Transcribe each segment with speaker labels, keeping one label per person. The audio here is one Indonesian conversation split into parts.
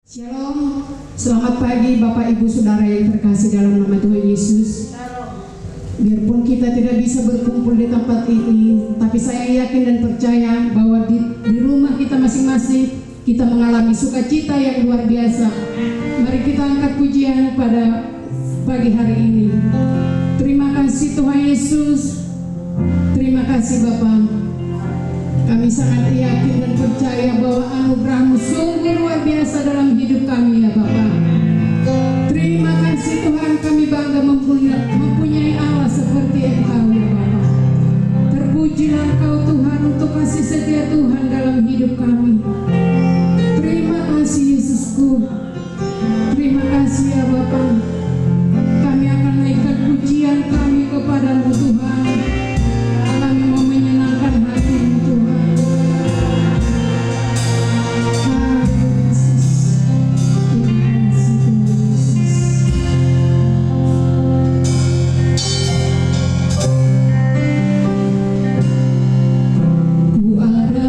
Speaker 1: Shalom, selamat pagi Bapak Ibu Saudara yang terkasih dalam nama Tuhan Yesus. Biarpun kita tidak bisa berkumpul di tempat ini, tapi saya yakin dan percaya bahwa di rumah kita masing-masing kita mengalami sukacita yang luar biasa. Mari kita angkat pujian pada pagi hari ini. Terima kasih Tuhan Yesus. Terima kasih Bapak. Kami sangat yakin dan percaya bahwa anugerah-Mu sungguh luar biasa dalam hidup kami ya Bapak. Terima kasih Tuhan, kami bangga mempunyai Allah seperti Engkau ya Bapak. Terpujilah Engkau Tuhan untuk kasih setia Tuhan dalam hidup kami. Terima kasih Yesusku. Terima kasih ya Bapak. Kami akan naikkan pujian kami kepadamu Tuhan. Kami mau menyenangkan hati-Mu Tuhan. Ku ada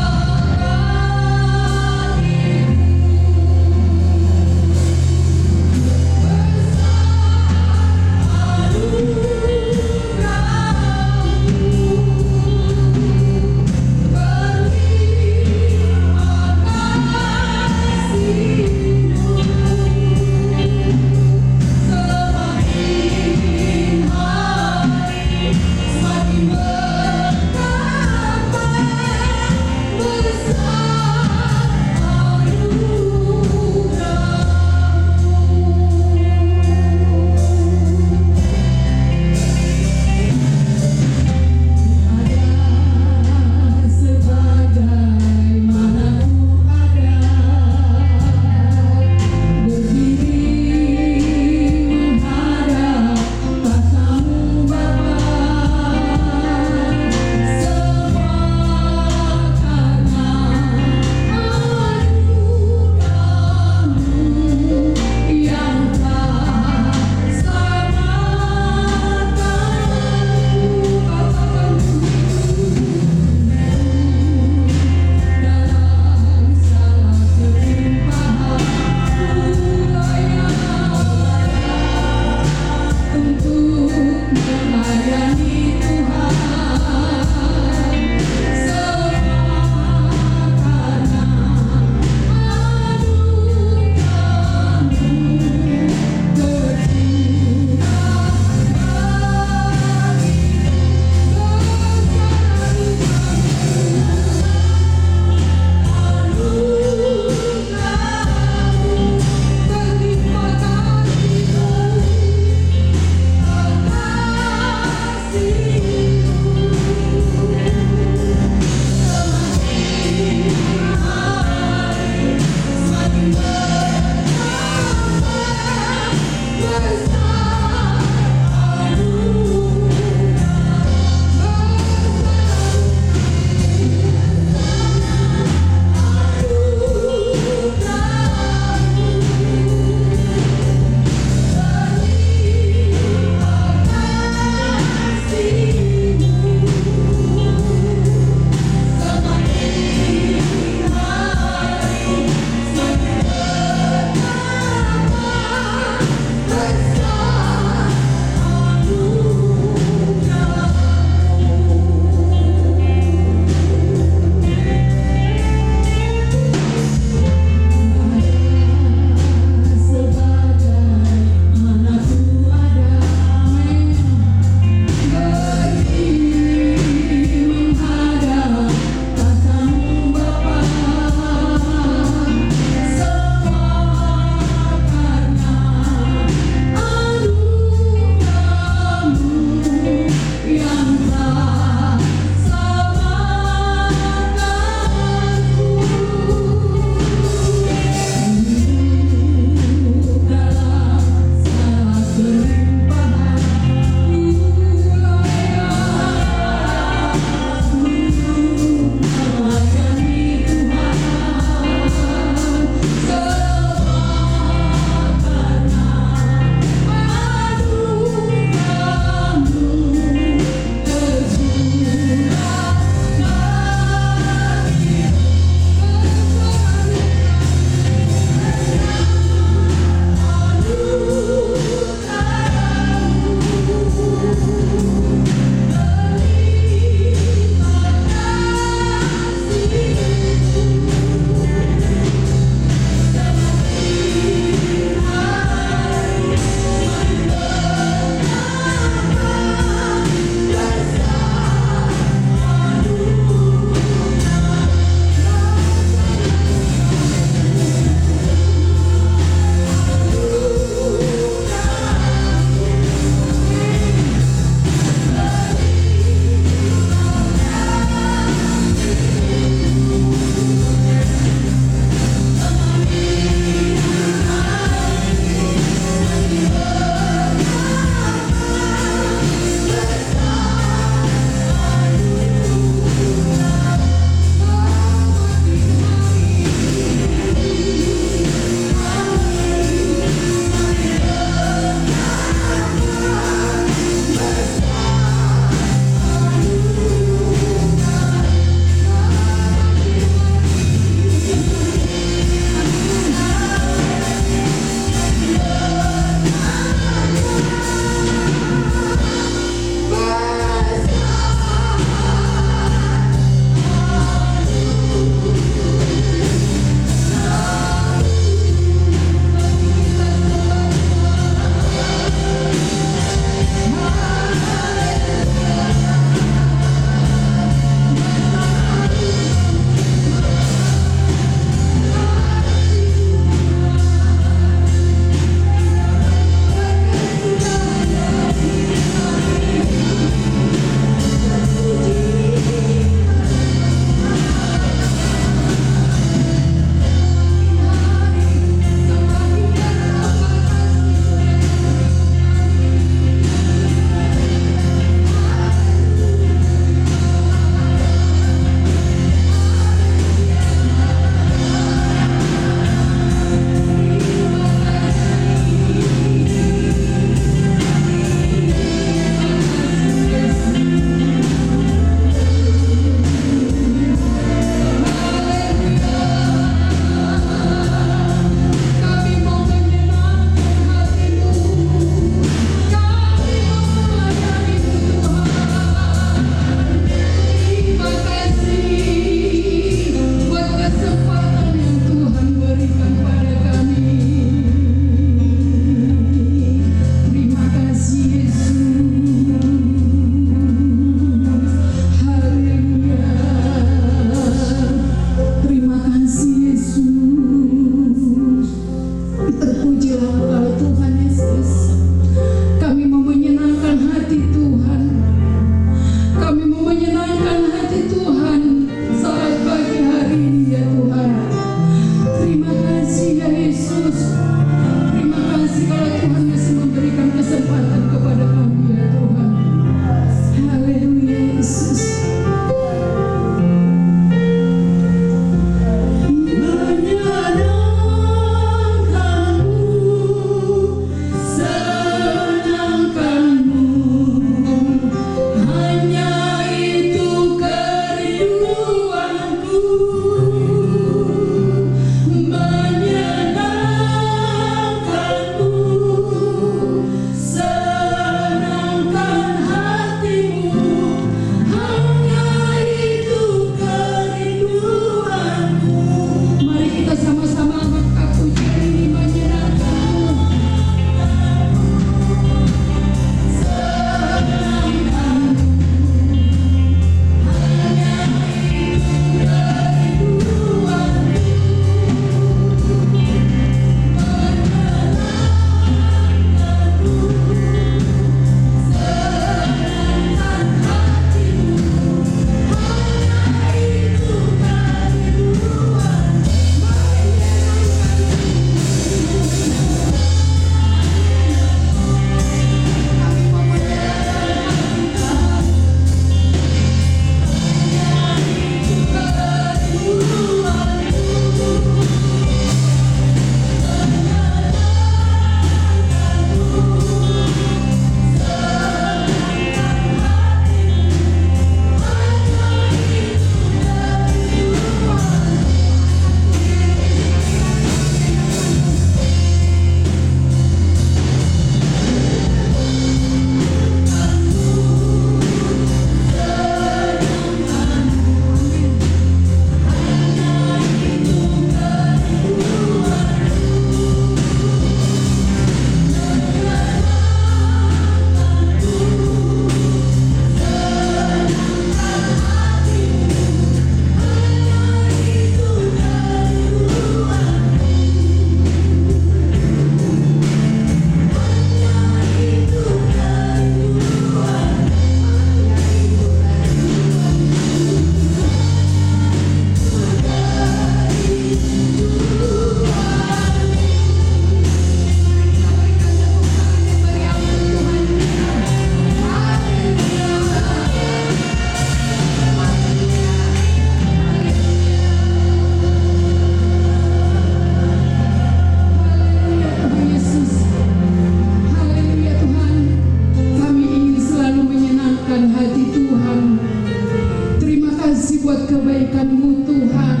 Speaker 1: kebaikan-Mu Tuhan.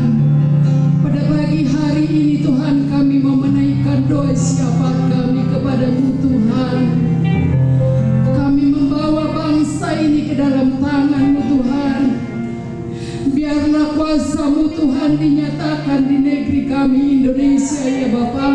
Speaker 1: Pada pagi hari ini Tuhan, kami mau menaikkan doa syafaat kami kepada-Mu Tuhan. Kami membawa bangsa ini ke dalam tangan-Mu Tuhan. Biarlah kuasa-Mu Tuhan dinyatakan di negeri kami Indonesia ya Bapa.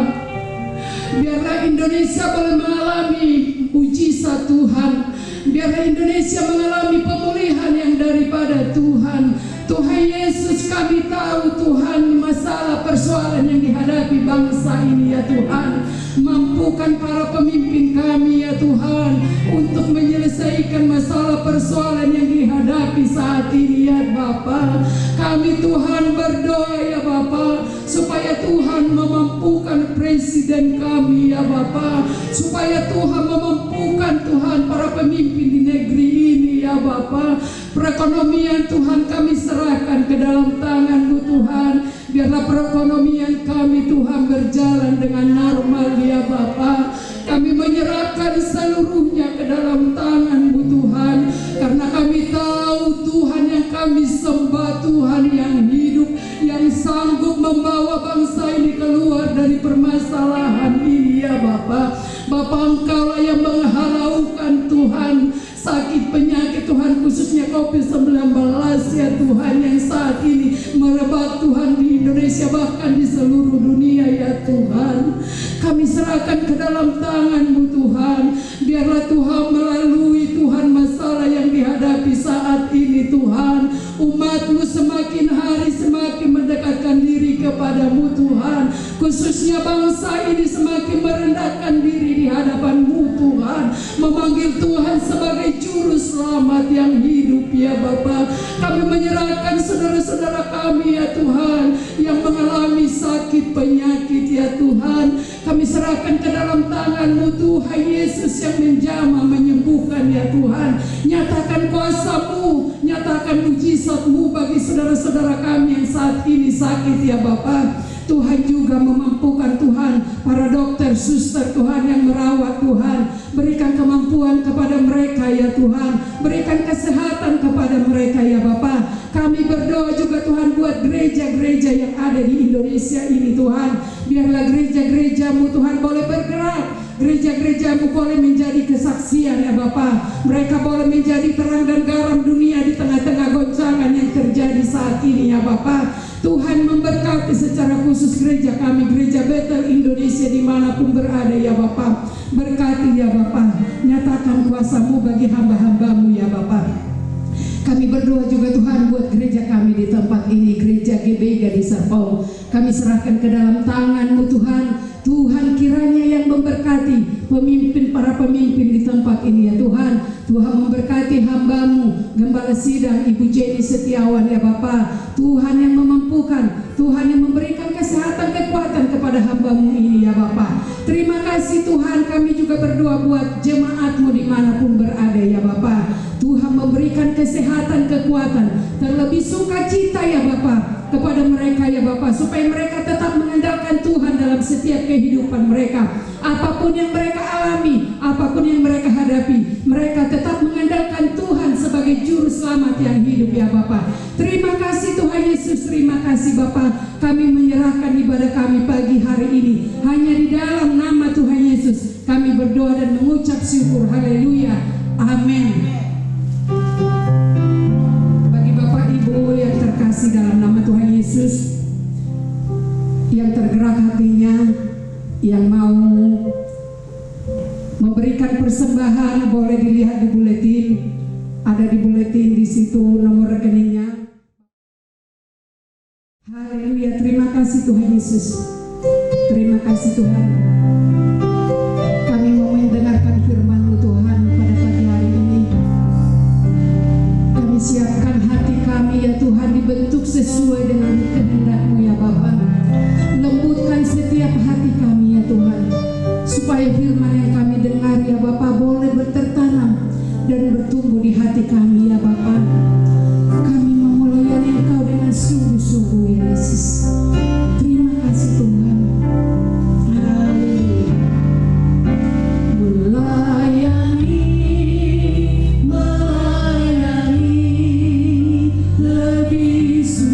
Speaker 1: Biarlah Indonesia boleh mengalami mujizat Tuhan. Biarlah Indonesia mengalami pemulihan yang daripada Tuhan. Tuhan Yesus, kami tahu Tuhan masalah persoalan yang dihadapi bangsa ini ya Tuhan. Mampukan para pemimpin kami ya Tuhan untuk menyelesaikan masalah persoalan yang dihadapi saat ini ya Bapa. Kami Tuhan berdoa ya Bapa, supaya Tuhan memampukan presiden kami ya Bapa, supaya Tuhan memampukan Tuhan para pemimpin di negeri ini ya Bapa. Perekonomian Tuhan kami serahkan ke dalam tangan-Mu Tuhan. Biarlah perekonomian kami Tuhan berjalan dengan normal ya Bapa. Kami menyerahkan seluruhnya ke dalam tangan-Mu Tuhan, karena kami tahu Tuhan yang kami sembah, Tuhan yang hidup, yang sanggup membawa bangsa ini keluar dari permasalahan ini ya Bapa. Bapa, Engkaulah yang menghalaukan Tuhan sakit penyakit Tuhan, khususnya COVID-19 ya Tuhan, yang saat ini merebak Tuhan di Indonesia, bahkan di seluruh dunia ya Tuhan. Kami serahkan ke dalam tangan-Mu Tuhan. Biarlah Tuhan melalui Tuhan masalah yang dihadapi saat ini Tuhan, umat-Mu semakin hari semakin mendekatkan diri kepada-Mu Tuhan. Khususnya bangsa ini semakin merendahkan diri di hadapan-Mu Tuhan, memanggil Tuhan sebagai juru selamat yang hidup ya Bapa. Kami menyerahkan saudara-saudara kami ya Tuhan yang mengalami sakit penyakit ya Tuhan. Kami serahkan ke dalam tangan-Mu Tuhan Yesus yang menjamah menyembuhkan ya Tuhan. Nyatakan kuasa-Mu, nyatakan mujizat-Mu bagi saudara-saudara kami yang saat ini sakit ya Bapa. Tuhan juga memampukan Tuhan para dokter, suster Tuhan yang merawat Tuhan. Berikan kemampuan kepada mereka ya Tuhan. Berikan kesehatan kepada mereka ya Bapa. Kami berdoa juga Tuhan buat gereja-gereja yang ada di Indonesia ini Tuhan. Biarlah gereja-gereja-Mu Tuhan boleh bergerak. Gereja-gereja-Mu boleh menjadi kesaksian ya Bapa. Mereka boleh menjadi terang dan garam dunia di tengah-tengah goncangan yang terjadi saat ini ya Bapa. Tuhan memberkati secara khusus gereja kami, Gereja Bethel Indonesia dimanapun berada ya Bapa. Berkati ya Bapa, nyatakan kuasa-Mu bagi hamba-hamba-Mu ya Bapa. Kami berdoa juga Tuhan buat gereja kami di tempat ini, Gereja GBI di Serpong. Kami serahkan ke dalam tangan-Mu Tuhan. Tuhan kiranya yang memberkati pemimpin, para pemimpin di tempat ini ya Tuhan. Tuhan memberkati hamba-Mu Gembala Sidang Ibu Jenny Setiawan ya Bapa. Tuhan yang memampukan, Tuhan yang memberikan kesehatan, kekuatan kepada hamba-Mu ini ya Bapa. Terima kasih Tuhan. Kami juga berdoa buat jemaat-Mu dimanapun berada ya Bapa. Tuhan memberikan kesehatan, kekuatan, terlebih sukacita ya Bapa kepada mereka ya Bapa, supaya mereka tetap mengandalkan Tuhan dalam setiap kehidupan mereka. Apapun yang mereka alami, apapun yang mereka hadapi, mereka tetap mengandalkan Tuhan sebagai juru selamat yang hidup ya Bapa. Terima kasih Tuhan Yesus, terima kasih Bapa. Kami menyerahkan ibadah kami pagi hari ini hanya di dalam nama Tuhan Yesus. Kami berdoa dan mengucap syukur. Haleluya. Amin. Bagi Bapak Ibu yang terkasih dalam nama Tuhan Yesus, yang tergerak hatinya, yang mau memberikan persembahan, boleh dilihat di buletin. Ada di buletin di situ nomor rekeningnya. Haleluya, terima kasih Tuhan Yesus. Terima kasih Tuhan. Kami mau mendengarkan firman-Mu Tuhan pada pagi hari ini. Kami siapkan hati kami ya Tuhan, dibentuk sesuai dengan kehendak-Mu ya Bapa. Lembutkan setiap hati kami ya Tuhan, supaya firman yang kami dengar ya Bapa boleh bertertanam dan bertumbuh di hati kami ya Bapa. Kami mau melayani Engkau dengan sungguh-sungguh ya Yesus. Terima kasih Tuhan. Haleluya. Melayani lebih sungguh.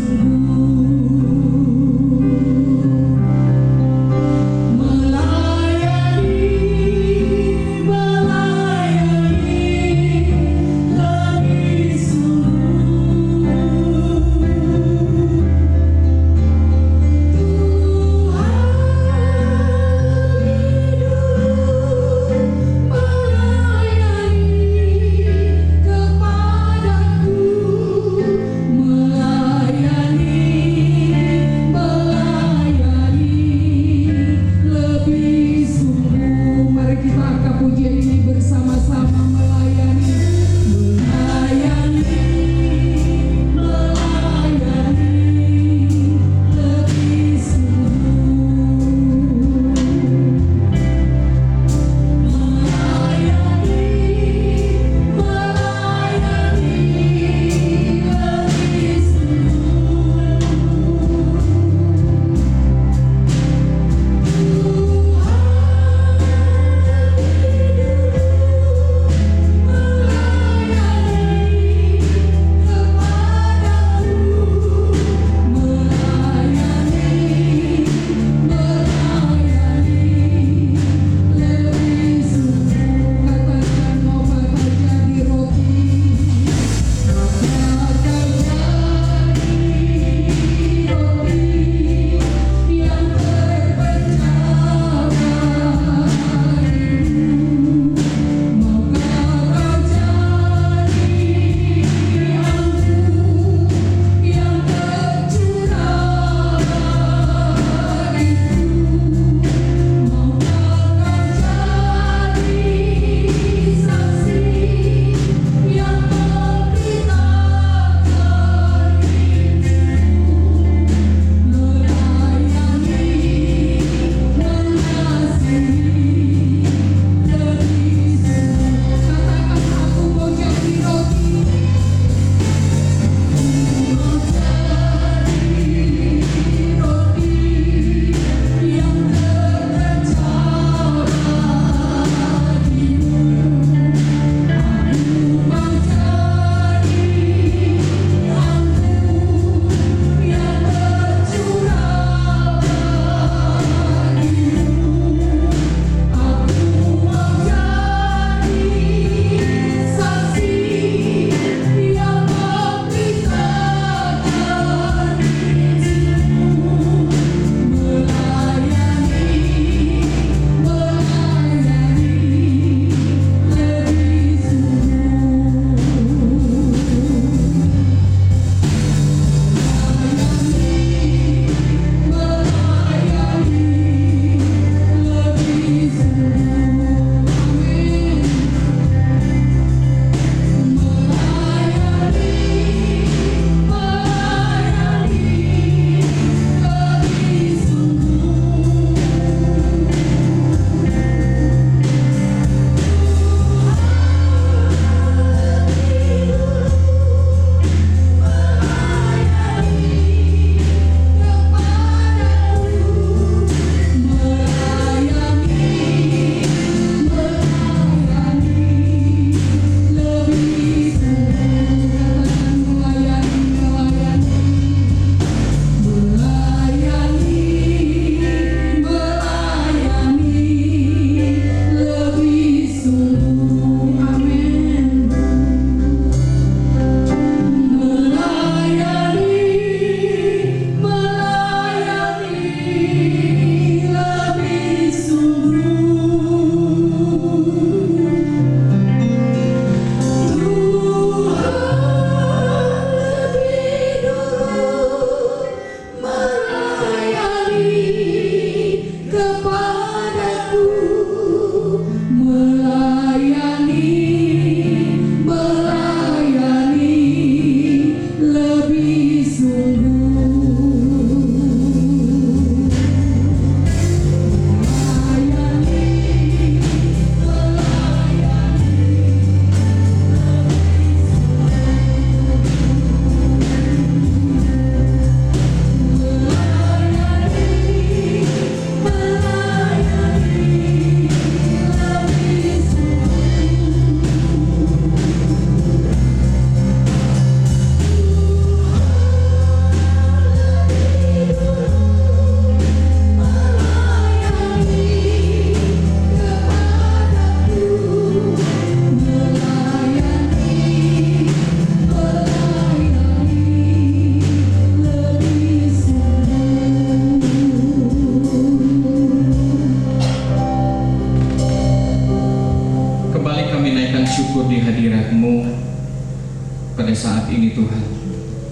Speaker 2: saat ini Tuhan,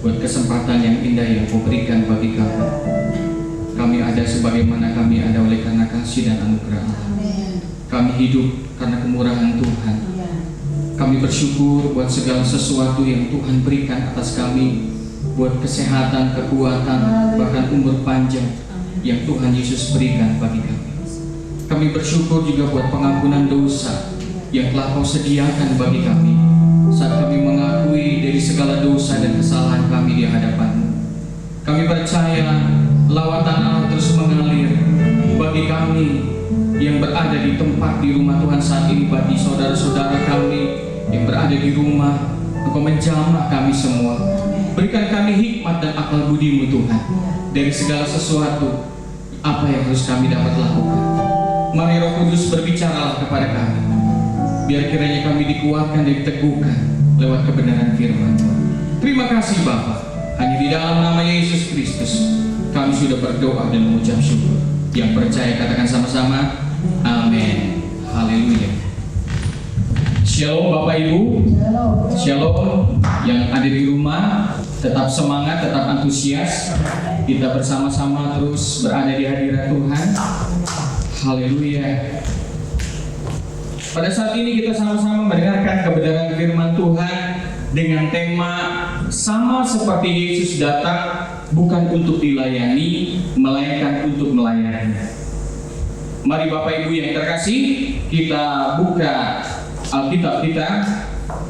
Speaker 2: buat kesempatan yang indah yang Kau berikan bagi kami. Kami ada sebagaimana kami ada oleh karena kasih dan anugerah Allah. Kami hidup karena kemurahan Tuhan. Kami bersyukur buat segala sesuatu yang Tuhan berikan atas kami, buat kesehatan, kekuatan, bahkan umur panjang yang Tuhan Yesus berikan bagi kami. Kami bersyukur juga buat pengampunan dosa yang telah Kau sediakan bagi kami saat kami mengakui dari segala dosa dan kesalahan kami di hadapan-Mu. Kami percaya lawatan Allah terus mengalir bagi kami yang berada di tempat di rumah Tuhan saat ini, bagi saudara-saudara kami yang berada di rumah. Engkau menjamah kami semua. Berikan kami hikmat dan akal budi-Mu Tuhan, dari segala sesuatu apa yang harus kami dapat lakukan. Mari Roh Kudus berbicaralah kepada kami, biar kiranya kami dikuatkan dan diteguhkan lewat kebenaran firman-Mu. Terima kasih Bapa, hanya di dalam nama Yesus Kristus kami sudah berdoa dan mengucap syukur. Yang percaya katakan sama-sama, amin. Haleluya. Shalom Bapak Ibu. Shalom yang ada di rumah. Tetap semangat, tetap antusias. Kita bersama-sama terus berada di hadirat Tuhan. Haleluya. Pada saat ini kita sama-sama mendengarkan kebenaran firman Tuhan dengan tema sama seperti Yesus datang bukan untuk dilayani, melainkan untuk melayani. Mari Bapak Ibu yang terkasih, kita buka Alkitab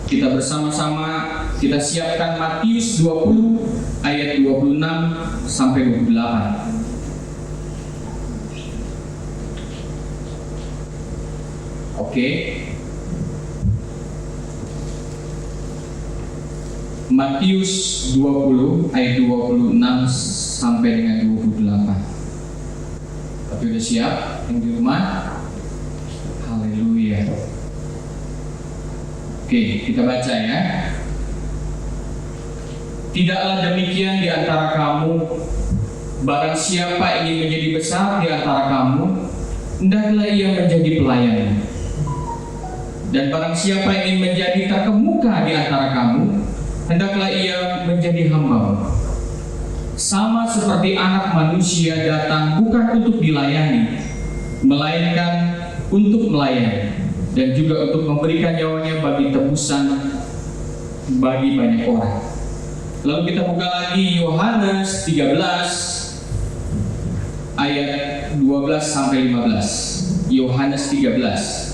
Speaker 2: kita bersama-sama, kita siapkan Matius 20 ayat 26 sampai 28. Oke. Matius 20 ayat 26 sampai dengan 28. Tapi udah siap yang di rumah? Haleluya. Oke, kita baca ya. Tidaklah demikian di antara kamu, barang siapa ingin menjadi besar di antara kamu, hendaklah ia menjadi pelayan. Dan barang siapa ingin menjadi terkemuka di antara kamu, hendaklah ia menjadi hamba. Sama seperti Anak Manusia datang bukan untuk dilayani, melainkan untuk melayani, dan juga untuk memberikan nyawanya bagi tebusan bagi banyak orang. Lalu kita buka lagi Yohanes 13 ayat 12 sampai 15. Yohanes 13.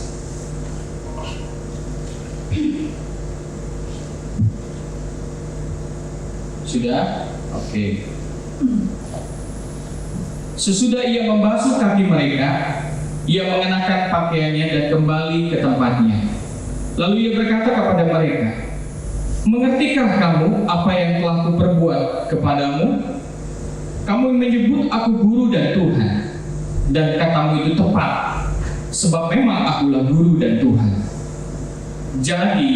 Speaker 2: Sudah? Oke. Sesudah ia membasuh kaki mereka, ia mengenakan pakaiannya dan kembali ke tempatnya. Lalu ia berkata kepada mereka, mengertikah kamu apa yang telah kuperbuat kepadamu? Kamu menyebut aku guru dan Tuhan, dan katamu itu tepat, sebab memang akulah guru dan Tuhan. Jadi,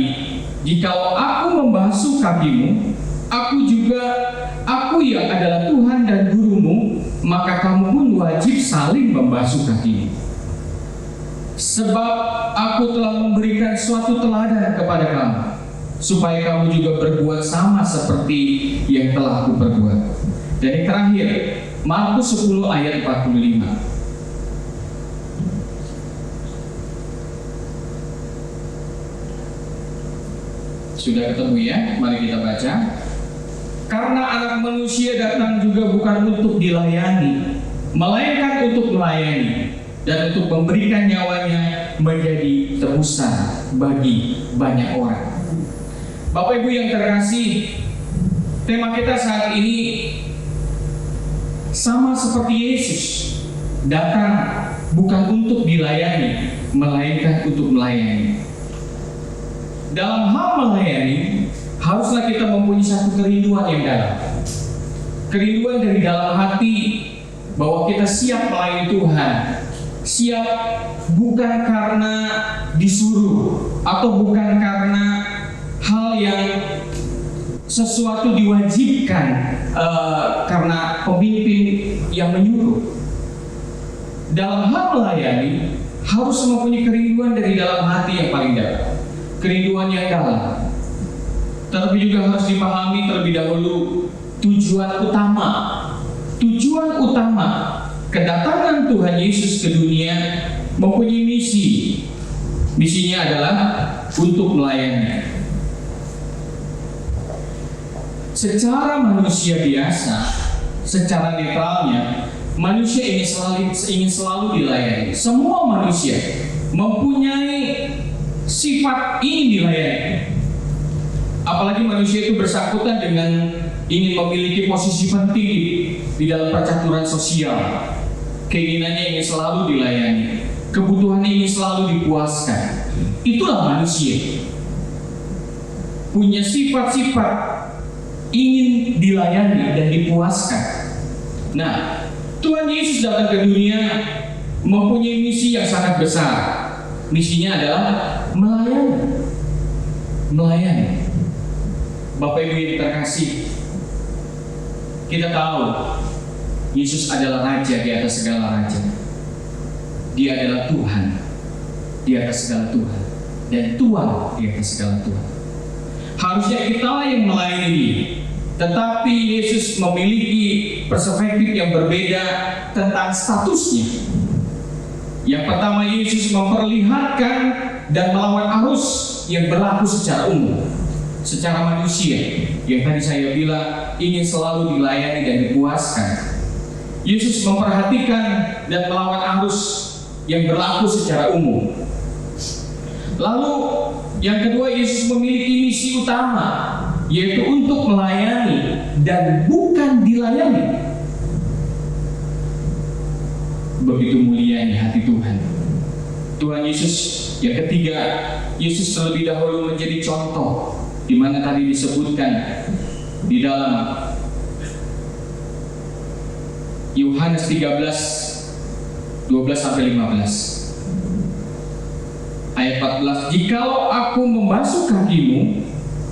Speaker 2: jikalau aku membasuh kakimu, aku yang adalah Tuhan dan gurumu, maka kamu pun wajib saling membasuh kakimu. Sebab aku telah memberikan suatu teladan kepada kamu, supaya kamu juga berbuat sama seperti yang telah aku perbuat. Dan yang terakhir, Markus 10 ayat 45. Sudah ketemu ya? Mari kita baca. Karena Anak Manusia datang juga bukan untuk dilayani, melainkan untuk melayani, dan untuk memberikan nyawanya menjadi tebusan bagi banyak orang. Bapak Ibu yang terkasih, tema kita saat ini sama seperti Yesus datang bukan untuk dilayani, melainkan untuk melayani. Dalam hal melayani, haruslah kita mempunyai satu kerinduan yang dalam. Kerinduan dari dalam hati bahwa kita siap melayani Tuhan. Siap bukan karena disuruh atau bukan karena hal yang sesuatu diwajibkan karena pemimpin yang menyuruh. Dalam hal melayani, harus mempunyai kerinduan dari dalam hati yang paling dalam. Kerinduan yang dalam. Tapi juga harus dipahami terlebih dahulu tujuan utama kedatangan Tuhan Yesus ke dunia mempunyai misi. Misinya adalah untuk melayani. Secara manusia biasa, secara netralnya, manusia ingin selalu dilayani. Semua manusia mempunyai sifat ingin dilayani. Apalagi manusia itu bersangkutan dengan ingin memiliki posisi penting di dalam percaturan sosial. Keinginannya ingin selalu dilayani, kebutuhannya ingin selalu dipuaskan. Itulah manusia, punya sifat-sifat ingin dilayani dan dipuaskan. Nah, Tuhan Yesus datang ke dunia mempunyai misi yang sangat besar. Misinya adalah melayani. Bapak Ibu yang terkasih, kita tahu Yesus adalah Raja di atas segala raja. Dia adalah Tuhan di atas segala Tuhan, dan Tuhan di atas segala Tuhan. Harusnya kita yang melayani Dia, tetapi Yesus memiliki perspektif yang berbeda tentang statusnya. Yang pertama, Yesus memperlihatkan dan melawan arus yang berlaku secara umum, secara manusia, yang tadi saya bilang ingin selalu dilayani dan dipuaskan. Yesus memperhatikan dan melawan arus yang berlaku secara umum. Lalu yang kedua, Yesus memiliki misi utama, yaitu untuk melayani dan bukan dilayani. Begitu mulianya hati Tuhan. Tuhan Yesus yang ketiga, Yesus terlebih dahulu menjadi contoh, di mana tadi disebutkan di dalam Yohanes 13:12-15. Ayat 14, jikalau aku membasuh kakimu,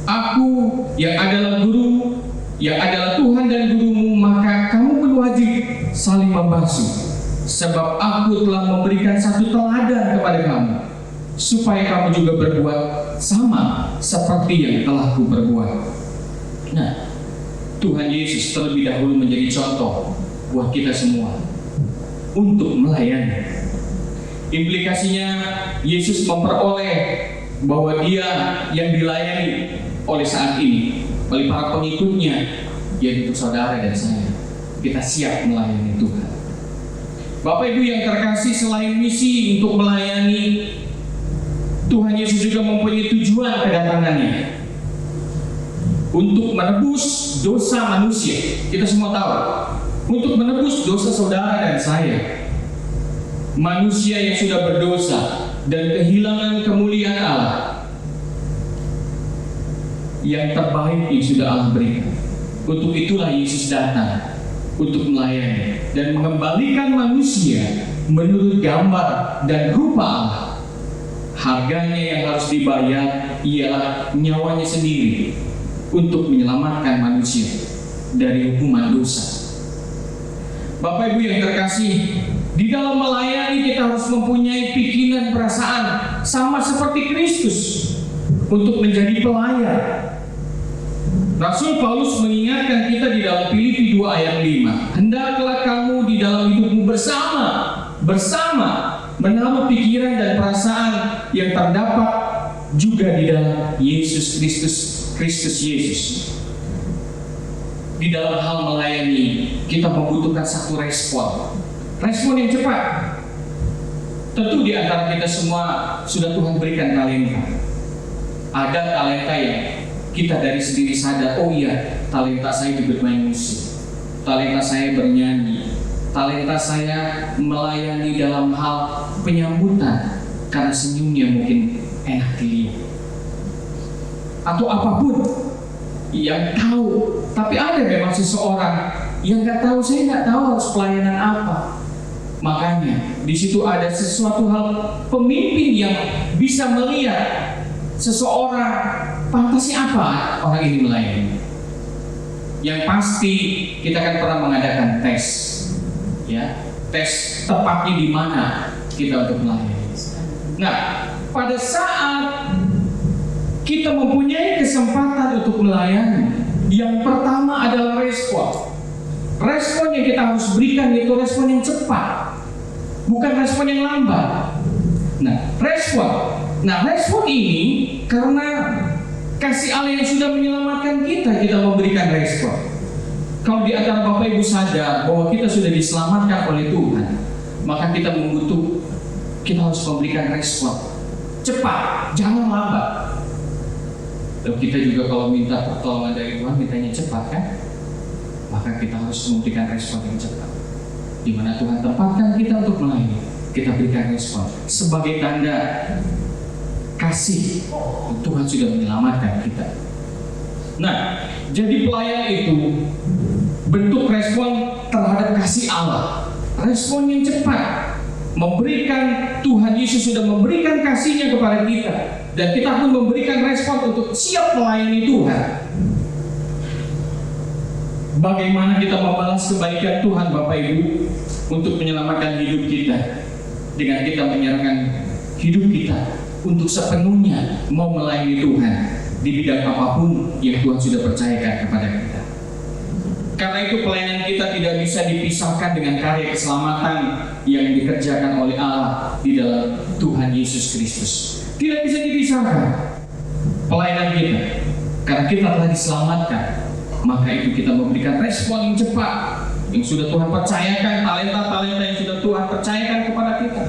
Speaker 2: aku yang adalah guru, yang adalah Tuhan dan gurumu, maka kamu berwajib saling membasuh. Sebab aku telah memberikan satu teladan kepada kamu, supaya kamu juga berbuat sama seperti yang telah kuperbuat. Nah, Tuhan Yesus terlebih dahulu menjadi contoh buat kita semua untuk melayani. Implikasinya, Yesus memperoleh bahwa Dia yang dilayani oleh saat ini, oleh para pengikutnya, yaitu saudara dan saya. Kita siap melayani Tuhan. Bapak Ibu yang terkasih, selain misi untuk melayani, Tuhan Yesus juga mempunyai tujuan kedatangannya, untuk menebus dosa manusia. Kita semua tahu, untuk menebus dosa saudara dan saya, manusia yang sudah berdosa dan kehilangan kemuliaan Allah. Yang terbaik yang sudah Allah berikan. Untuk itulah Yesus datang, untuk melayani dan mengembalikan manusia menurut gambar dan rupa Allah. Harganya yang harus dibayar ialah nyawanya sendiri untuk menyelamatkan manusia dari hukuman dosa. Bapak Ibu yang terkasih, di dalam melayani kita harus mempunyai pikiran perasaan sama seperti Kristus untuk menjadi pelayan. Rasul Paulus mengingatkan kita di dalam Filipi 2 ayat 5. Hendaklah kamu di dalam hidupmu bersama menaruh pikiran dan perasaan yang terdapat juga di dalam Yesus Kristus Yesus. Di dalam hal melayani, kita membutuhkan satu respon yang cepat. Tentu di antara kita semua sudah Tuhan berikan talenta. Ada talenta yang kita dari sendiri sadar, oh iya, talenta saya di bermain musik, talenta saya bernyanyi, talenta saya melayani dalam hal penyambutan karena senyumnya mungkin enak dilihat, atau apapun yang tahu. Tapi ada memang seseorang yang nggak tahu, saya nggak tahu harus pelayanan apa. Makanya di situ ada sesuatu hal, pemimpin yang bisa melihat seseorang pantasnya apa orang ini melayani. Yang pasti kita kan pernah mengadakan tes, ya, tes tepatnya di mana kita untuk melayani. Nah, pada saat kita mempunyai kesempatan untuk melayani. Yang pertama adalah respon. Respon yang kita harus berikan itu respon yang cepat, bukan respon yang lambat. Nah, respon ini karena kasih Allah yang sudah menyelamatkan kita memberikan respon. Kalau di antara Bapak Ibu sadar bahwa kita sudah diselamatkan oleh Tuhan, maka kita harus memberikan respon cepat, jangan lambat. Lalu kita juga kalau minta pertolongan dari Tuhan, mintanya cepat kan? Maka kita harus memberikan respon yang cepat. Di mana Tuhan tempatkan kita untuk melayani, kita berikan respon sebagai tanda kasih. Tuhan sudah menyelamatkan kita. Nah, jadi pelayan itu bentuk respon terhadap kasih Allah. Respon yang cepat, memberikan. Tuhan Yesus sudah memberikan kasih-Nya kepada kita, dan kita pun memberikan respon untuk siap melayani Tuhan. Bagaimana kita membalas kebaikan Tuhan, Bapak Ibu, untuk menyelamatkan hidup kita? Dengan kita menyerahkan hidup kita untuk sepenuhnya mau melayani Tuhan di bidang apapun yang Tuhan sudah percayakan kepada kita. Karena itu pelayanan kita tidak bisa dipisahkan dengan karya keselamatan yang dikerjakan oleh Allah di dalam Tuhan Yesus Kristus. Tidak bisa dipisahkan pelayanan kita, karena kita telah diselamatkan. Maka itu kita memberikan respon yang cepat yang sudah Tuhan percayakan, talenta-talenta yang sudah Tuhan percayakan kepada kita.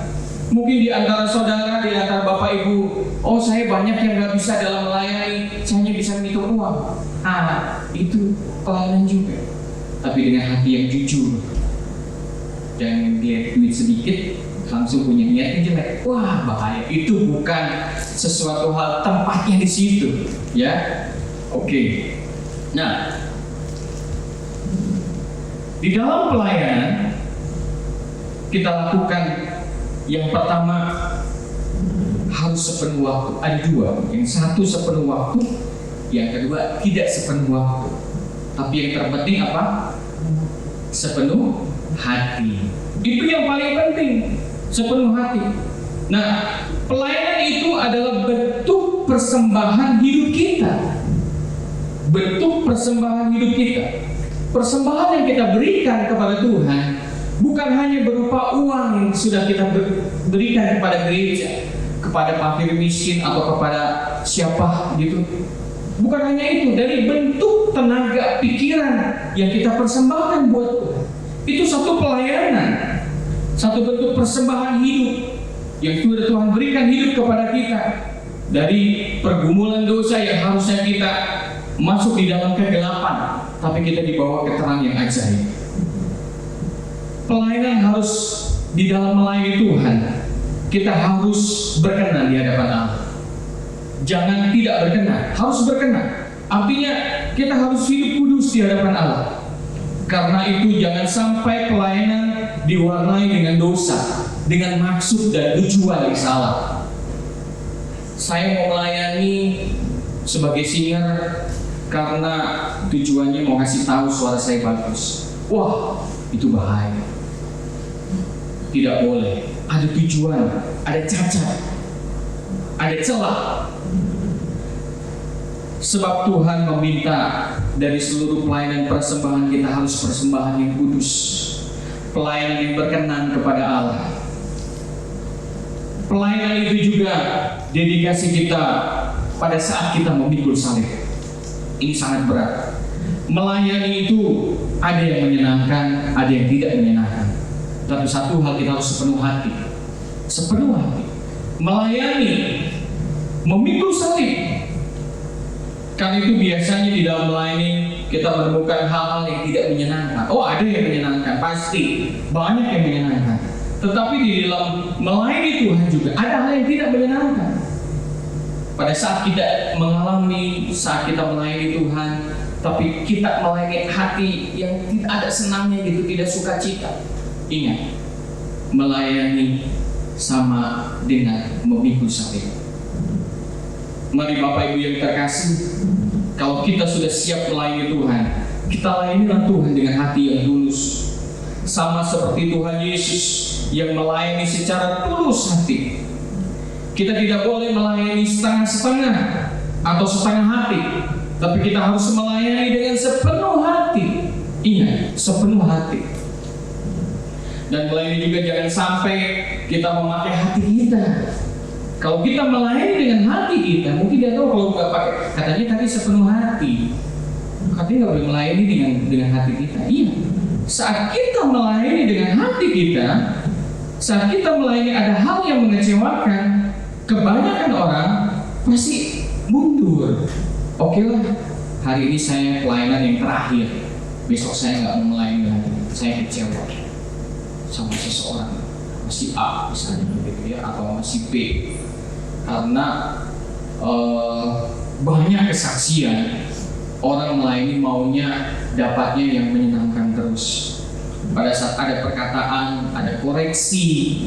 Speaker 2: Mungkin di antara saudara, di antara Bapak Ibu, oh saya banyak yang gak bisa dalam melayani, saya hanya bisa menghitung uang. Itu pelayanan juga, tapi dengan hati yang jujur. Jangan lihat duit sedikit langsung punya niat yang jelek. Wah, bahaya. Itu bukan sesuatu hal tempatnya di situ, ya. Oke. Nah, di dalam pelayanan kita lakukan yang pertama harus sepenuh waktu. Ada dua, yang satu sepenuh waktu, yang kedua tidak sepenuh waktu. Tapi yang terpenting apa? Sepenuh hati. Itu yang paling penting, sepenuh hati. Nah, pelayanan itu adalah bentuk persembahan hidup kita. Bentuk persembahan hidup kita. Persembahan yang kita berikan kepada Tuhan bukan hanya berupa uang yang sudah kita berikan kepada gereja, kepada fakir miskin atau kepada siapa gitu. Bukan hanya itu, dari bentuk tenaga pikiran yang kita persembahkan buat Tuhan. Itu satu pelayanan, satu bentuk persembahan hidup yang sudah Tuhan berikan hidup kepada kita. Dari pergumulan dosa yang harusnya kita masuk di dalam kegelapan, tapi kita dibawa ke terang yang ajaib. Pelayanan harus di dalam melayani Tuhan. Kita harus berkenan di hadapan Allah. Jangan tidak berkenan, harus berkenan. Artinya kita harus hidup kudus di hadapan Allah. Karena itu jangan sampai pelayanan diwarnai dengan dosa, dengan maksud dan tujuan yang salah. Saya mau melayani sebagai singer karena tujuannya mau kasih tahu suara saya bagus. Wah, itu bahaya. Tidak boleh. Ada tujuan, ada cacat, ada celah. Sebab Tuhan meminta dari seluruh pelayanan persembahan kita harus persembahan yang kudus, pelayanan yang berkenan kepada Allah. Pelayanan itu juga dedikasi kita pada saat kita memikul salib. Ini sangat berat. Melayani itu ada yang menyenangkan, ada yang tidak menyenangkan. Tapi satu hal kita harus sepenuh hati. Sepenuh hati. Melayani, memikul salib. Karena itu biasanya di dalam melayani kita menemukan hal-hal yang tidak menyenangkan. Oh, ada yang menyenangkan, pasti. Banyak yang menyenangkan. Tetapi di dalam melayani Tuhan juga ada hal yang tidak menyenangkan. Pada saat kita mengalami, saat kita melayani Tuhan, tapi kita melayani hati yang tidak ada senangnya gitu, tidak sukacita. Ingat, melayani sama dengan memikul salib. Mari Bapak Ibu yang terkasih, kalau kita sudah siap melayani Tuhan, kita layanilah Tuhan dengan hati yang tulus. Sama seperti Tuhan Yesus yang melayani secara tulus hati. Kita tidak boleh melayani setengah-setengah atau setengah hati, tapi kita harus melayani dengan sepenuh hati. Ingat, sepenuh hati. Dan melayani juga jangan sampai kita memakai hati kita. Kalau kita melayani dengan hati kita, mungkin dia tahu kalau nggak pakai, katanya tadi sepenuh hati. Katanya nggak boleh melayani dengan hati kita. Iya. Saat kita melayani dengan hati kita, saat kita melayani ada hal yang mengecewakan, kebanyakan orang pasti mundur. Oke lah, hari ini saya pelayanan yang terakhir, besok saya nggak mau melayani lagi, saya kecewa sama seseorang, masih A misalnya gitu ya, atau masih B, karena banyak kesaksian orang melayani maunya dapatnya yang menyenangkan terus. Pada saat ada perkataan, ada koreksi,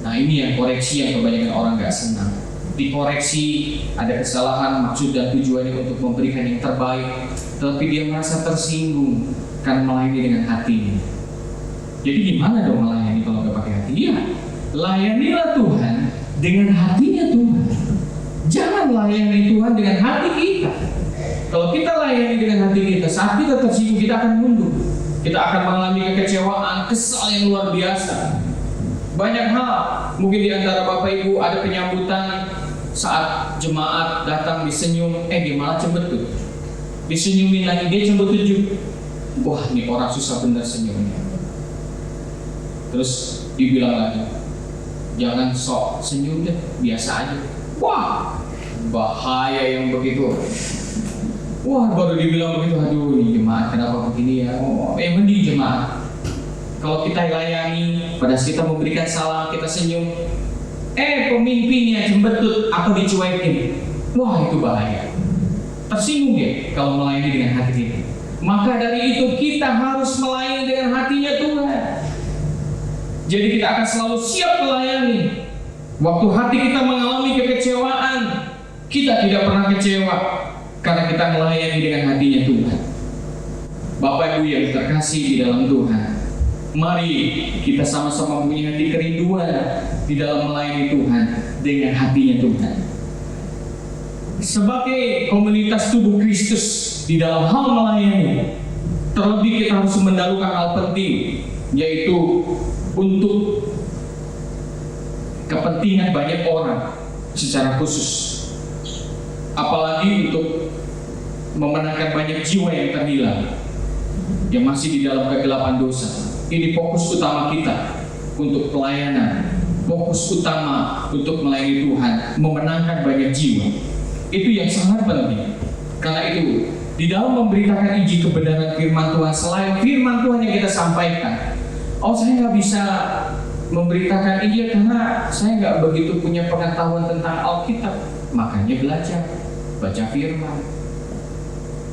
Speaker 2: nah ini yang koreksi yang kebanyakan orang gak senang. Dikoreksi, ada kesalahan, maksud dan tujuannya untuk memberikan yang terbaik, tetapi dia merasa tersinggung karena melayani dengan hatinya. Jadi gimana dong melayani kalau gak pakai hati? Iya, layanilah Tuhan dengan hatinya Tuhan. Jangan layani Tuhan dengan hati kita. Kalau kita layani dengan hati kita, saat kita tersinggung kita akan mundur. Kita akan mengalami kekecewaan, kesal yang luar biasa. Banyak hal, mungkin di antara Bapak Ibu ada penyambutan saat jemaat datang disenyum, dia malah cembetut. Disenyumin lagi, dia cembetut juga. Wah, ini orang susah bener senyumnya. Terus dibilang lagi, jangan sok senyum deh, biasa aja. Wah, bahaya yang begitu. Wah, baru dibilang begitu, aduh ini jemaat kenapa begini ya? Yang mending jemaat, kalau kita layani, pada saat kita memberikan salam, kita senyum, pemimpinnya cembetut atau dicuekin, wah itu bahaya. Tersinggung ya kalau melayani dengan hati kita. Maka dari itu kita harus melayani dengan hatinya Tuhan. Jadi kita akan selalu siap melayani. Waktu hati kita mengalami kekecewaan, kita tidak pernah kecewa karena kita melayani dengan hatinya Tuhan. Bapak Ibu yang terkasih di dalam Tuhan, mari kita sama-sama mempunyai hati kerinduan di dalam melayani Tuhan dengan hatinya Tuhan. Sebagai komunitas tubuh Kristus di dalam hal melayani, terlebih kita harus mendahulukan hal penting, yaitu untuk kepentingan banyak orang secara khusus. Apalagi untuk memenangkan banyak jiwa yang terhilang, yang masih di dalam kegelapan dosa. Ini fokus utama kita untuk pelayanan, fokus utama untuk melayani Tuhan, memenangkan banyak jiwa. Itu yang sangat penting. Karena itu, di dalam memberitakan Injil kebenaran firman Tuhan, selain firman Tuhan yang kita sampaikan, saya nggak bisa memberitakan Injil karena saya nggak begitu punya pengetahuan tentang Alkitab. Makanya belajar, baca firman.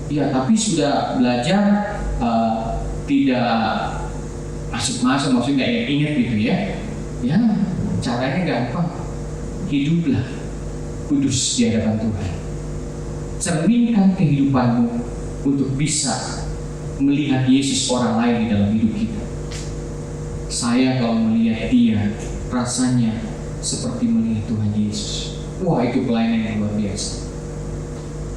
Speaker 2: Ya, tapi sudah belajar tidak masuk-masuk, maksudnya nggak ingat gitu ya. Ya, caranya gampang. Hiduplah kudus di hadapan Tuhan. Cerminkan kehidupanmu untuk bisa melihat Yesus orang lain di dalam hidup kita. Saya kalau melihat dia, rasanya seperti melihat Tuhan Yesus. Wah, itu pelayanan yang luar biasa.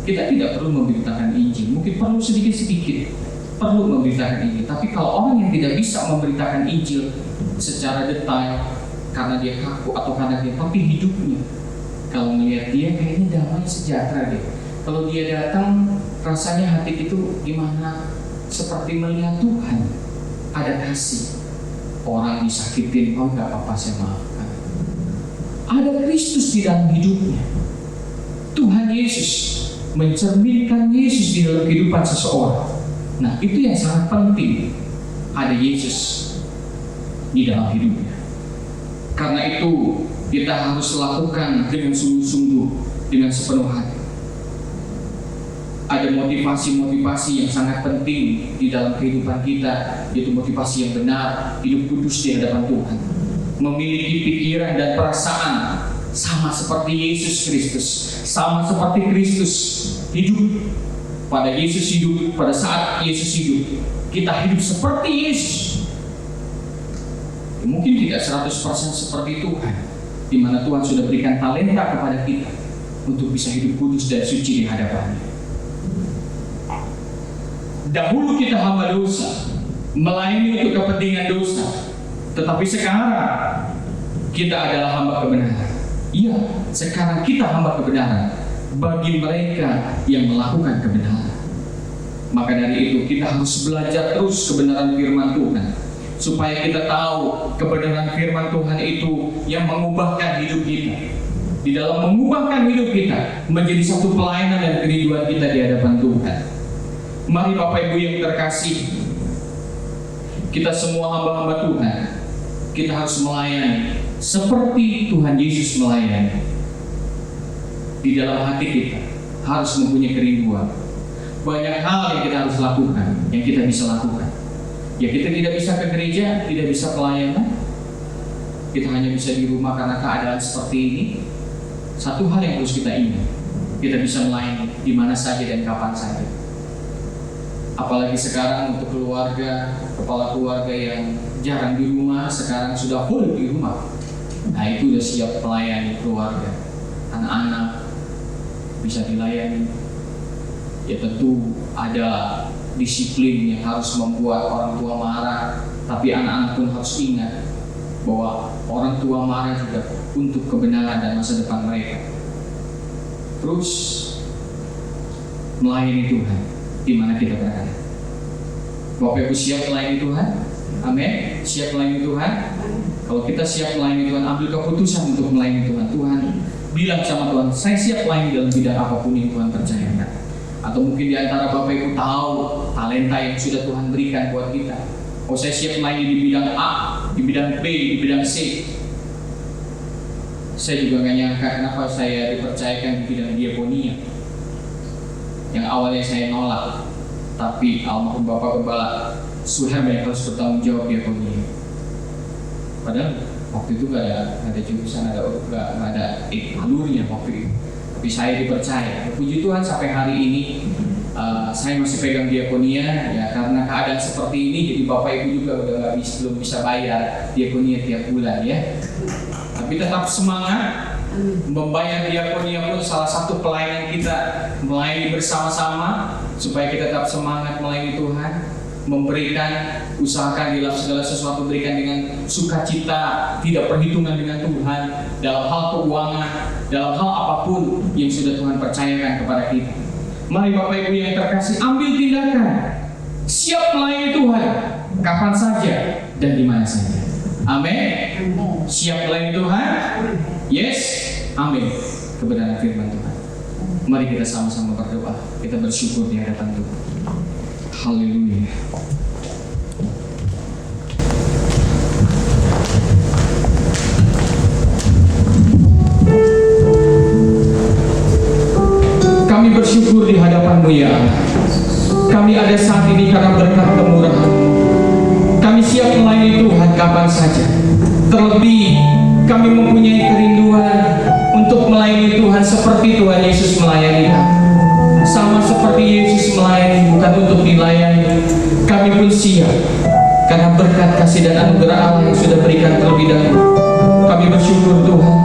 Speaker 2: Kita tidak perlu memberitakan Injil, mungkin perlu sedikit-sedikit perlu memberitakan Injil. Tapi kalau orang yang tidak bisa memberitakan Injil secara detail karena dia kaku atau karena dia, tapi hidupnya, kalau melihat dia kayaknya damai sejahtera deh. Kalau dia datang, rasanya hati itu gimana? Seperti melihat Tuhan, ada kasih. Orang disakitin, nggak apa-apa, saya maafkan. Ada Kristus di dalam hidupnya. Tuhan Yesus mencerminkan Yesus di dalam kehidupan seseorang. Nah, itu yang sangat penting. Ada Yesus di dalam hidupnya. Karena itu kita harus lakukan dengan sungguh-sungguh, dengan sepenuh hati. Ada motivasi-motivasi yang sangat penting di dalam kehidupan kita, yaitu motivasi yang benar, hidup kudus di hadapan Tuhan, memiliki pikiran dan perasaan sama seperti Yesus Kristus, sama seperti Kristus hidup. Pada Yesus hidup, pada saat Yesus hidup, kita hidup seperti Yesus. Mungkin tidak 100% seperti Tuhan, di mana Tuhan sudah berikan talenta kepada kita. untuk bisa hidup kudus dan suci di hadapan-Nya. Dahulu kita hamba dosa, melayani untuk kepentingan dosa, tetapi sekarang kita adalah hamba kebenaran. Iya, sekarang kita hamba kebenaran bagi mereka yang melakukan kebenaran. Maka dari itu kita harus belajar terus kebenaran firman Tuhan, supaya kita tahu kebenaran firman Tuhan itu yang mengubahkan hidup kita. Di dalam mengubahkan hidup kita menjadi satu pelayanan dan kerinduan kita di hadapan Tuhan. Mari Bapak Ibu yang terkasih, kita semua hamba-hamba Tuhan, kita harus melayani seperti Tuhan Yesus melayani. Di dalam hati kita harus mempunyai kerinduan. Banyak hal yang kita harus lakukan, yang kita bisa lakukan. Ya, kita tidak bisa ke gereja, tidak bisa pelayanan. Kita hanya bisa di rumah karena keadaan seperti ini. Satu hal yang harus kita ingat, kita bisa melayani di mana saja dan kapan saja. Apalagi sekarang untuk keluarga, kepala keluarga yang jarang di rumah, sekarang sudah full di rumah. Nah, itu sudah siap melayani keluarga. Anak-anak bisa dilayani. Ya, tentu ada disiplin yang harus membuat orang tua marah, tapi anak-anak pun harus ingat bahwa orang tua marah juga untuk kebenaran dan masa depan mereka. Terus melayani Tuhan di mana kita berada. Bapak Ibu siap melayani Tuhan? Amin. Siap melayani Tuhan? Kalau kita siap melayani Tuhan, ambil keputusan untuk melayani Tuhan. Tuhan bilang sama Tuhan, saya siap melayani dalam bidang apapun yang Tuhan percayakan. Atau mungkin di antara Bapak Ibu tahu talenta yang sudah Tuhan berikan buat kita. Oh, saya siap melayani di bidang A, di bidang B, di bidang C. Saya juga gak nyangka kenapa saya dipercayakan di bidang diakonia, yang awalnya saya nolak, tapi almarhum Bapak Gembala Suherman yang harus bertanggung jawab diakonia. Padahal waktu itu gak ada jurusan, gak ada alurnya waktu itu. Tapi saya dipercaya. Puji Tuhan sampai hari ini saya masih pegang diakonia, ya karena keadaan seperti ini. Jadi Bapak Ibu juga belum bisa bayar diakonia tiap bulan, ya. Tapi tetap semangat. Membayar diakonia pun salah satu pelayanan kita, melayani bersama-sama supaya kita tetap semangat melayani Tuhan. Memberikan, usahakan dalam segala sesuatu berikan dengan sukacita, tidak perhitungan dengan Tuhan dalam hal keuangan, dalam hal apapun yang sudah Tuhan percayakan kepada kita. Mari Bapak Ibu yang terkasih, ambil tindakan, siap melayani Tuhan kapan saja dan di mana saja. Amin. Siap melayani Tuhan? Yes. Amin. Kebenaran firman Tuhan. Mari kita sama-sama berdoa. Kita bersyukur di hadapan Tuhan. Haleluya. Kami bersyukur di hadapan-Mu ya Allah. Kami ada saat ini karena berkat kemurahan-Mu. Kami siap melayani Tuhan kapan saja. Terlebih kami mempunyai kerinduan untuk melayani Tuhan seperti Tuhan Yesus melayani kami. Sama seperti Yesus melayani, bukan untuk dilayani. Kami pun siap karena berkat kasih dan anugerah Allah yang sudah berikan terlebih dahulu. Kami bersyukur Tuhan,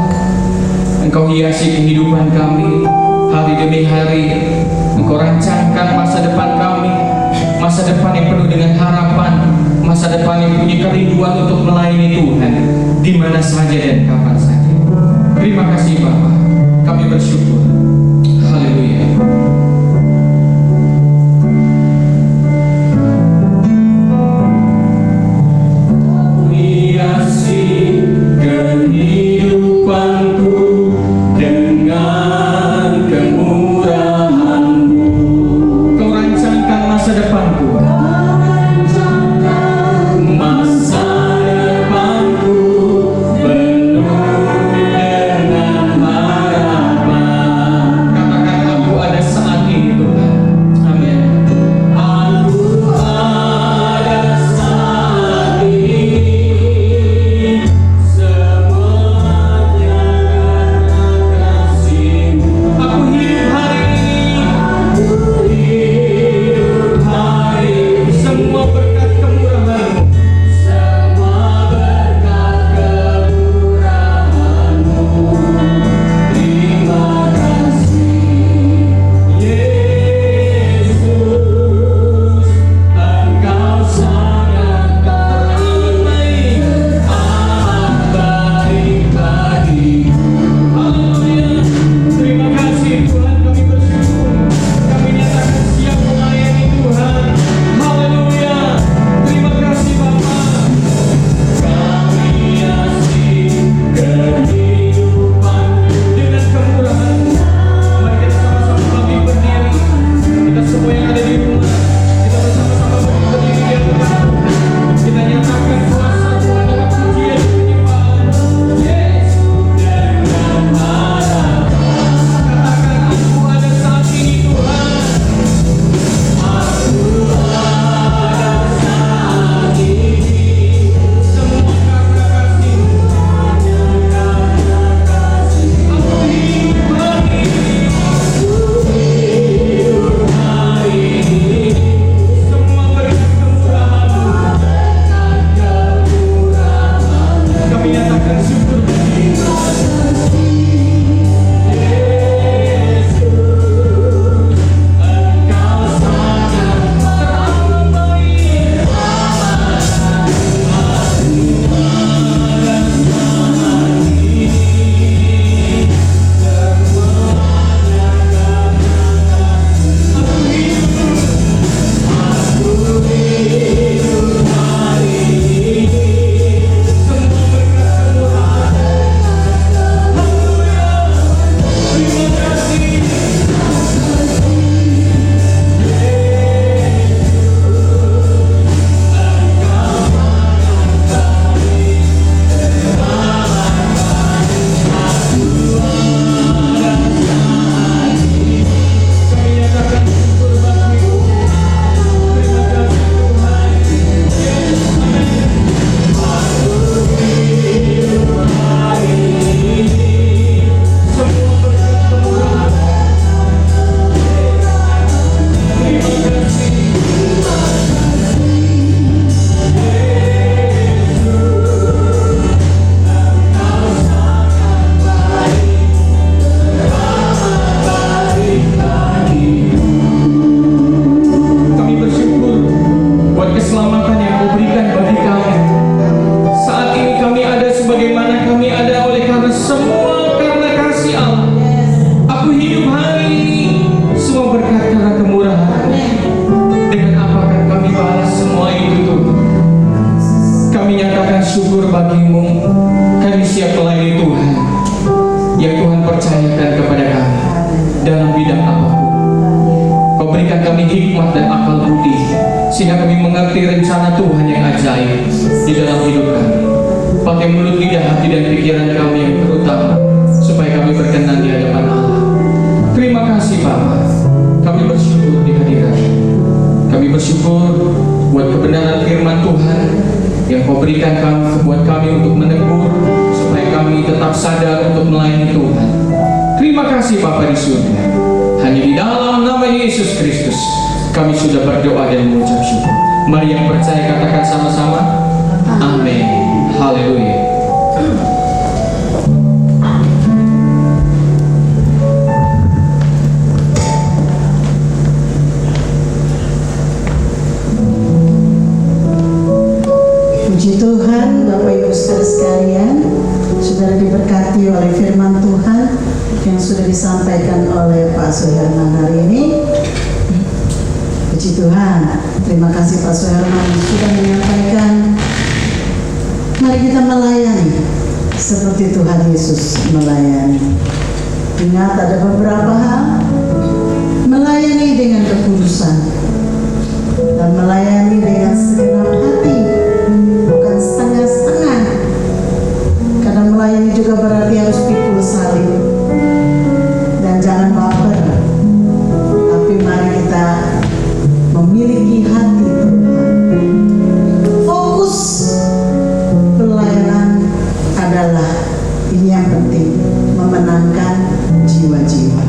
Speaker 2: Engkau hiasi kehidupan kami hari demi hari. Engkau rancangkan masa depan kami, masa depan yang penuh dengan harapan, masa depan yang punya kerinduan untuk melayani Tuhan di mana saja dan kapan saja. Terima kasih Bapa, kami bersyukur. Haleluya.
Speaker 3: Harapan
Speaker 2: mengucapkan syukur bagimu. Kami siap melayani Tuhan yang Tuhan percayakan kepada kami dalam bidang apapun. Kau berikan kami hikmat dan akal budi, sehingga kami mengerti rencana Tuhan yang ajaib di dalam hidup kami. Pakai mulut, lidah, hati, dan pikiran kami yang terutama, supaya kami berkenan di hadapan Allah. Terima kasih Bapa. Kami bersyukur di hadirat. Kami bersyukur buat kebenaran firman Tuhan yang Kau berikan buat kami untuk menegur, supaya kami tetap sadar untuk melayani Tuhan. Terima kasih Bapa di surga. Hanya di dalam nama Yesus Kristus kami sudah berdoa dan mengucap syukur. Mari yang percaya katakan sama-sama, amin. Haleluya.
Speaker 3: Puji Tuhan, Bapak Ibu Saudara sekalian, saudara diberkati oleh firman Tuhan yang sudah disampaikan oleh Pak Suherman hari ini. Puji Tuhan, terima kasih Pak Suherman sudah menyampaikan. Mari kita melayani seperti Tuhan Yesus melayani. Ingat, ada beberapa hal. Melayani dengan ketulusan dan melayani dengan segenap hati, bukan setengah-setengah. Karena melayani juga berarti harus pikul salib. Dan jangan baper, tapi mari kita memiliki hati Tuhan. Fokus pelayanan adalah ini yang penting, memenangkan jiwa-jiwa.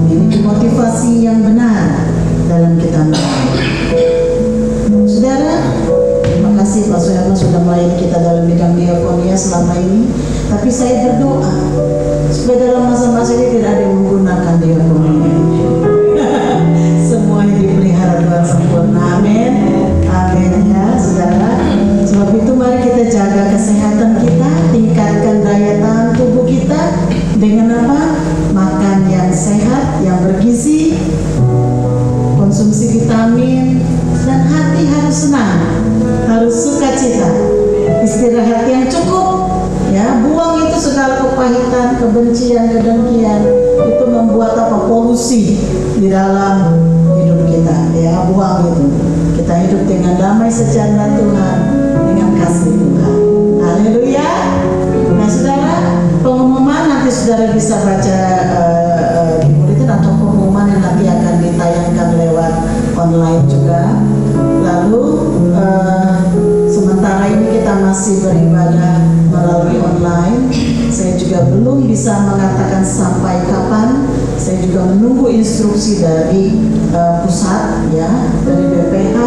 Speaker 3: Ini motivasi yang benar dalam kita melayani. Saudara, terima kasih Pak Suherman sudah melayani kita dalam bidang diakonia selama ini. Tapi saya berdoa supaya dalam masa-masa ini tidak ada yang menggunakan diakonia. Semuanya dipelihara Tuhan sempurna. Amin. Amin ya saudara. Sebab itu mari kita jaga kesehatan kita, tingkatkan daya tahan tubuh kita dengan apa? Makan yang sehat, yang bergizi, konsumsi vitamin, dan hati harus senang, harus sukacita, istirahat yang cukup, ya, buang itu segala kepahitan, kebencian, kedengkian, itu membuat apa? Polusi di dalam hidup kita, ya, buang itu. Kita hidup dengan damai sejahtera Tuhan, dengan kasih Tuhan. Haleluya. Nah, saudara, pengumuman nanti saudara bisa baca di bulletin atau pengumuman yang nanti akan ditayangkan lewat online juga. Lalu sementara ini kita masih beribadah melalui online. Saya juga belum bisa mengatakan sampai kapan. Saya juga menunggu instruksi dari pusat, ya, dari BPH,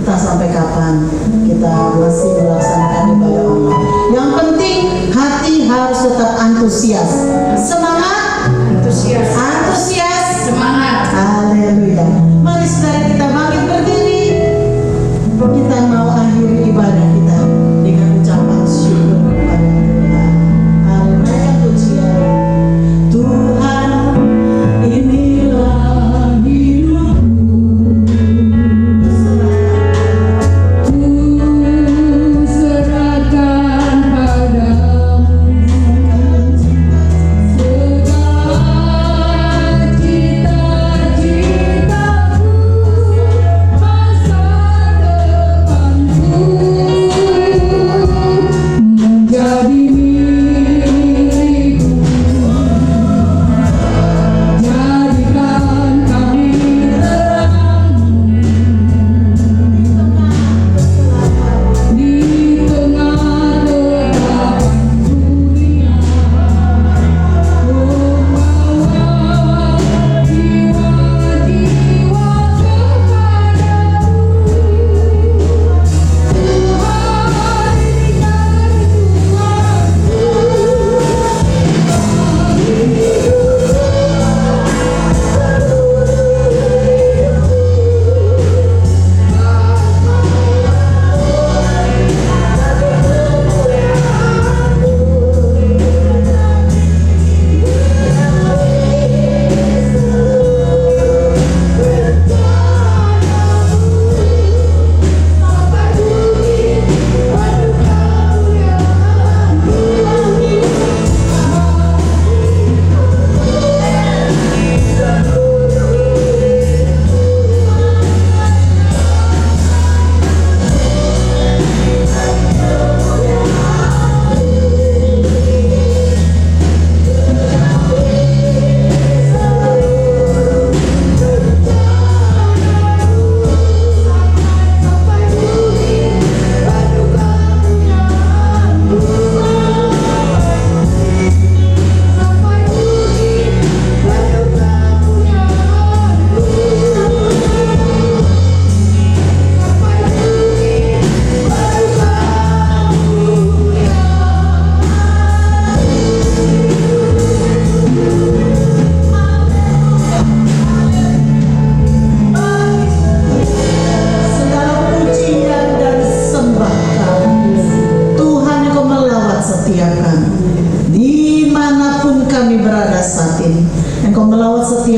Speaker 3: entah sampai kapan kita masih melaksanakan ibadah online. Yang penting hati harus tetap antusias. Semangat, antusias, semangat. Haleluya. Mari saudara kita bangkit berdiri. Kita mau akhiri ibadah kita dengan ucapan syukur kepada Tuhan. Haleluya, pujian. Tuhan, inilah hidupku.
Speaker 1: Serahkan padamu segala cita-citaku, masa depanku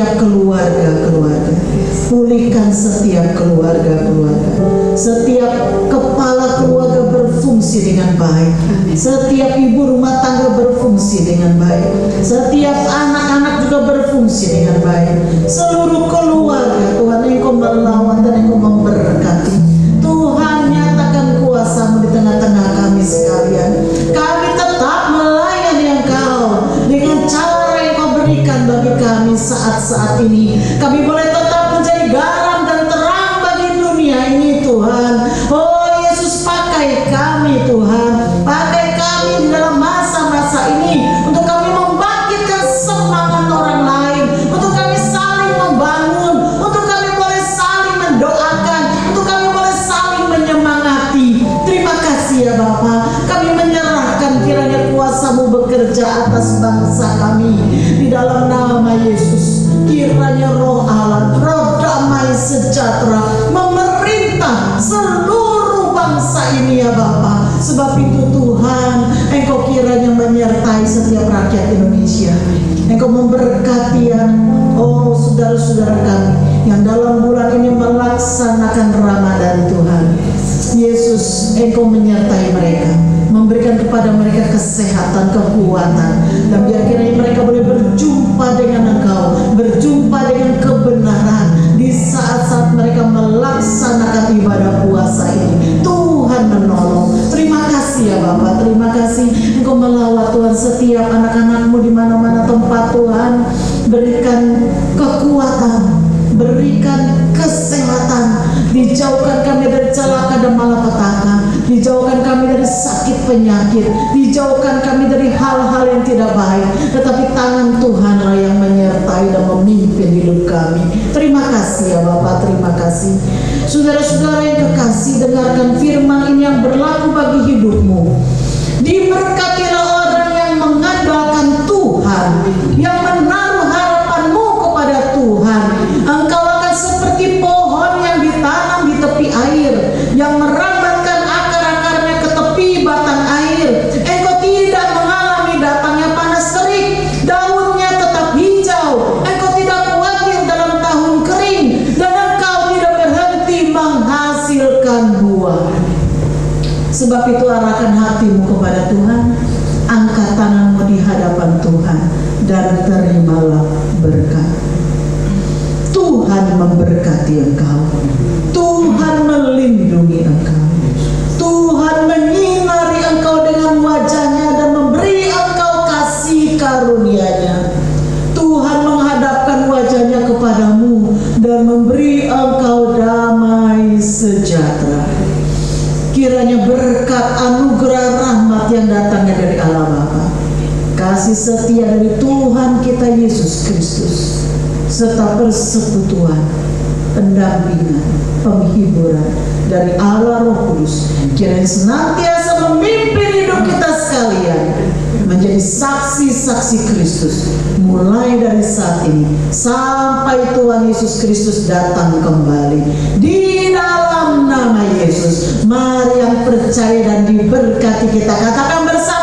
Speaker 3: setiap keluarga-keluarga. Pulihkan setiap keluarga-keluarga. Setiap kepala keluarga berfungsi dengan baik. Setiap ibu rumah tangga berfungsi dengan baik. Setiap anak-anak juga berfungsi dengan baik. Seluruh keluarga Tuhan, Engkau melawat dan Engkau memberkati. Tuhan, nyatakan kuasa-Mu di tengah-tengah kami sekalian. Kami tetap melayani Engkau dengan cara yang Kau berikan bagi kami saat-saat ini. Kami boleh tetap menjadi garam dan terang bagi dunia ini, Tuhan. Oh Yesus, pakai kami Tuhan, pakai kami di dalam masa-masa ini untuk kami membangkitkan semangat orang lain, untuk kami saling membangun, untuk kami boleh saling mendoakan, untuk kami boleh saling menyemangati. Terima kasih ya Bapa, kami menyerahkan kiranya kuasa-Mu bekerja atas bangsa kami di dalam nama Yesus. Kiranya roh Allah, roh damai sejahtera memerintah seluruh bangsa ini ya Bapa. Sebab itu Tuhan, Engkau kiranya menyertai setiap rakyat Indonesia. Engkau memberkati ya, oh saudara-saudara kami yang dalam bulan ini melaksanakan Ramadan Tuhan. Yesus, Engkau menyertai mereka, memberikan kepada mereka kesehatan, kekuatan, dan biar kiranya mereka boleh berjumpa dengan Engkau, berjumpa dengan kebenaran di saat-saat mereka melaksanakan ibadah puasa ini. Tuhan menolong. Terima kasih ya Bapak, terima kasih Engkau melawat Tuhan setiap anak-anak-Mu di mana-mana tempat Tuhan. Berikan kekuatan, berikan kesehatan, dijauhkan kami dari celaka dan malapetaka, dijauhkan kami dari sakit penyakit, dijauhkan kami dari hal-hal yang tidak baik, tetapi tangan Tuhanlah yang menyertai dan memimpin hidup kami. Terima kasih ya Bapak, terima kasih. Saudara-saudara yang kekasih, dengarkan firman ini yang berlaku bagi hidupmu. Diberkatilah orang yang mengandalkan Tuhan, yang menaruh harapanmu kepada Tuhan. Engkau akan seperti pohon yang ditanam di tepi air, yang merambatkan akar-akarnya ke tepi batang air. Engkau tidak mengalami datangnya panas terik, daunnya tetap hijau. Engkau tidak khawatir dalam tahun kering, dan engkau tidak berhenti menghasilkan buah. Sebab itu arahkan hatimu kepada Tuhan, angkat tanganmu di hadapan Tuhan, dan terimalah berkat. Tuhan memberkati engkau, Tuhan melindungi engkau, Tuhan menyinari engkau dengan wajahnya dan memberi engkau kasih karunia-Nya. Tuhan menghadapkan wajahnya kepadamu dan memberi engkau damai sejahtera. Kiranya berkat anugerah rahmat yang datangnya dari Allah Bapa, kasih setia dari Tuhan kita Yesus Kristus, serta persekutuan, pendampingan, penghiburan dari Allah Roh Kudus kiranya senantiasa memimpin hidup kita sekalian menjadi saksi-saksi Kristus, mulai dari saat ini sampai Tuhan Yesus Kristus datang kembali. Di dalam nama Yesus, mari yang percaya dan diberkati kita katakan bersama.